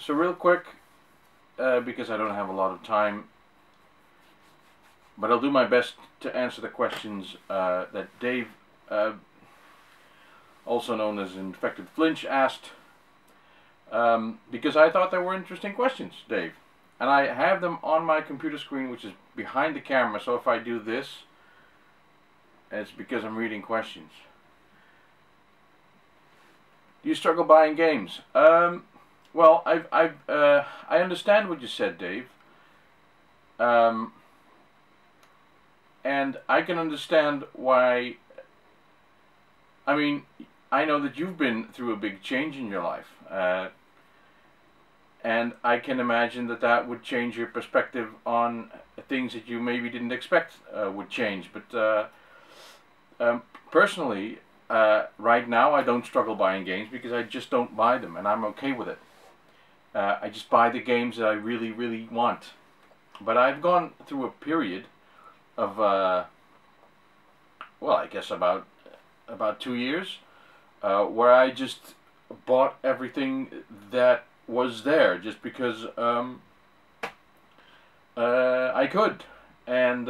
So real quick, because I don't have a lot of time, but I'll do my best to answer the questions that Dave, also known as Infected Flinch, asked, because I thought they were interesting questions, Dave. And I have them on my computer screen, which is behind the camera, so if I do this, it's because I'm reading questions. Do you struggle buying games? Well, I understand what you said, Dave. And I can understand why. I mean, I know that you've been through a big change in your life. And I can imagine that that would change your perspective on things that you maybe didn't expect would change. But personally, right now I don't struggle buying games because I just don't buy them, and I'm okay with it. I just buy the games that I really, really want. But I've gone through a period of, well, I guess about 2 years, where I just bought everything that was there just because I could. And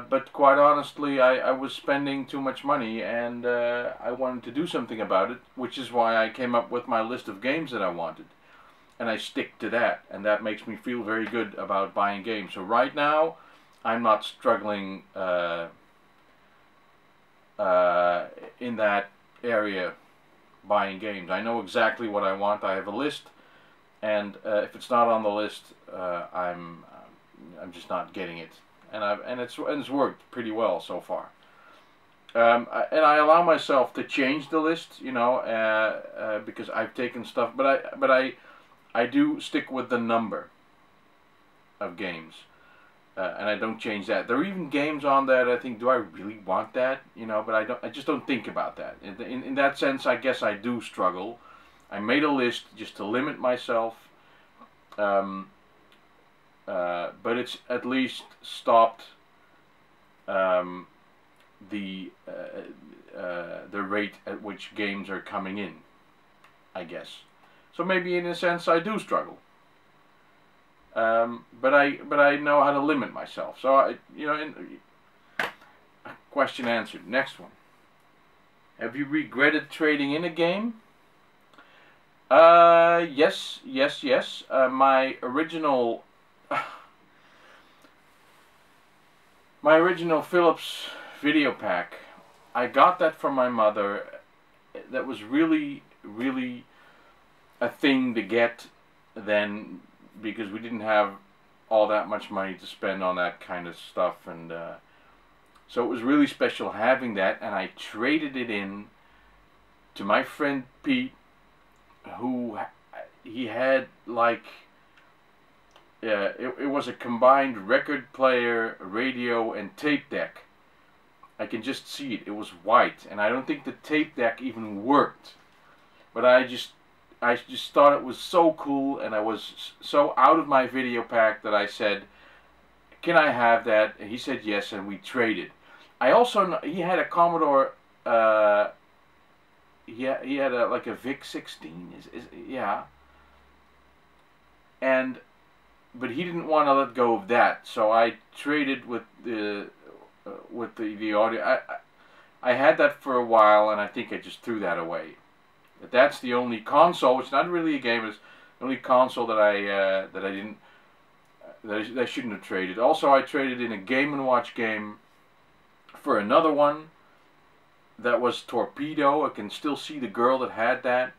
but quite honestly, I was spending too much money, and I wanted to do something about it, which is why I came up with my list of games that I wanted. And I stick to that, and that makes me feel very good about buying games. So right now, I'm not struggling in that area buying games. I know exactly what I want. I have a list, and if it's not on the list, I'm just not getting it. And it's worked pretty well so far. And I allow myself to change the list, you know, because I've taken stuff, but I do stick with the number of games, and I don't change that. There are even games on there that I think, do I really want that, you know? But I just don't think about that. In that sense, I guess I do struggle. I made a list just to limit myself. But it's at least stopped the rate at which games are coming in, I guess. So maybe in a sense I do struggle. But I know how to limit myself. So question answered. Next one. Have you regretted trading in a game? Yes. My original Philips video pack, I got that from my mother. That was really, really a thing to get then, because we didn't have all that much money to spend on that kind of stuff, and so it was really special having that, and I traded it in to my friend Pete, who he had like, it was a combined record player, radio, and tape deck. I can just see it. It was white, and I don't think the tape deck even worked. But I just thought it was so cool, and I was so out of my video pack that I said, "Can I have that?" And he said yes, and we traded. I also know he had a Commodore. He had like a VIC 16. Yeah. But he didn't want to let go of that, so I traded with the audio. I had that for a while, and I think I just threw that away. But that's the only console. It's not really a game. It's the only console that I shouldn't have traded. Also, I traded in a Game & Watch game for another one that was Torpedo. I can still see the girl that had that,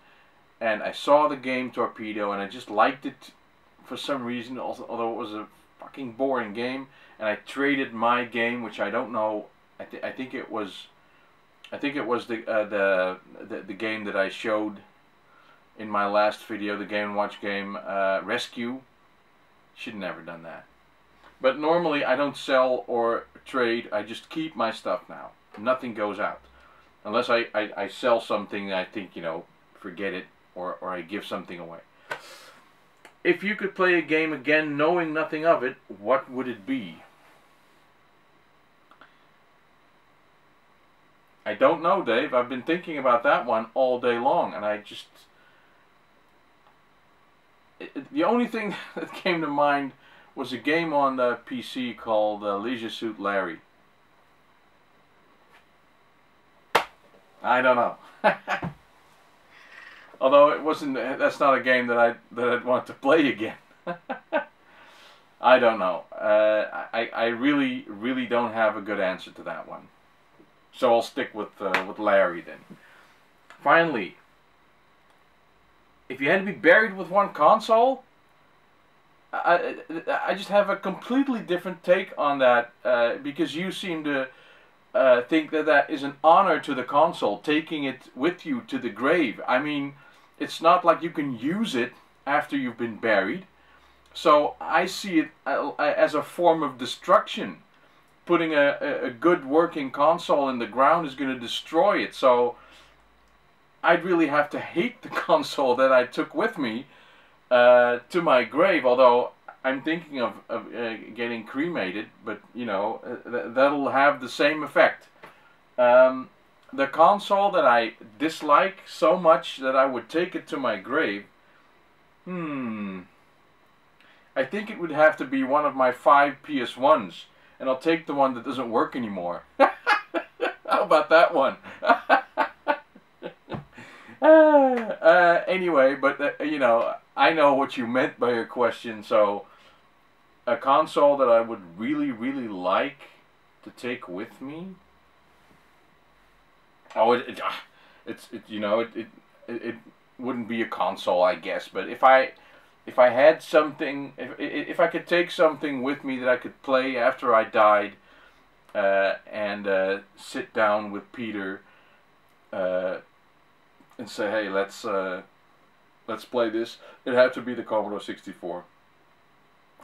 and I saw the game Torpedo, and I just liked it for some reason, although it was a fucking boring game. And I traded my game, which I don't know. I think it was the game that I showed in my last video, the Game & Watch game, Rescue. Should have never done that. But normally I don't sell or trade. I just keep my stuff now. Nothing goes out, unless I sell something that I think, you know, forget it, or I give something away. If you could play a game again knowing nothing of it, what would it be? I don't know, Dave. I've been thinking about that one all day long, and I just the only thing that came to mind was a game on the PC called Leisure Suit Larry. I don't know. Although it wasn't, that's not a game that I'd want to play again. I don't know. I really don't have a good answer to that one. So I'll stick with Larry then. Finally, if you had to be buried with one console, I just have a completely different take on that, because you seem to think that that is an honor to the console, taking it with you to the grave. I mean, it's not like you can use it after you've been buried. So I see it as a form of destruction. Putting a good working console in the ground is going to destroy it. So I'd really have to hate the console that I took with me to my grave. Although I'm thinking of getting cremated, but you know, that'll have the same effect. The console that I dislike so much that I would take it to my grave, I think it would have to be one of my 5 PS1s, and I'll take the one that doesn't work anymore. How about that one? Anyway, but you know, I know what you meant by your question. So a console that I would really like to take with me. Oh, it's you know, it wouldn't be a console, I guess. But if I had something, if I could take something with me that I could play after I died, and sit down with Peter, and say, hey, let's play this, it'd have to be the Commodore 64.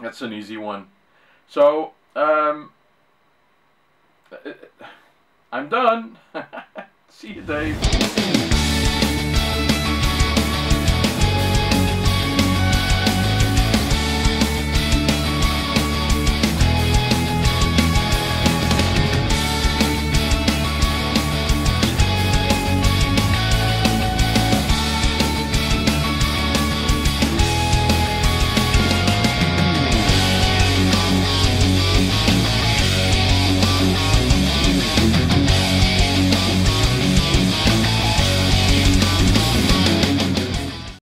That's an easy one. So I'm done. See you, Dave.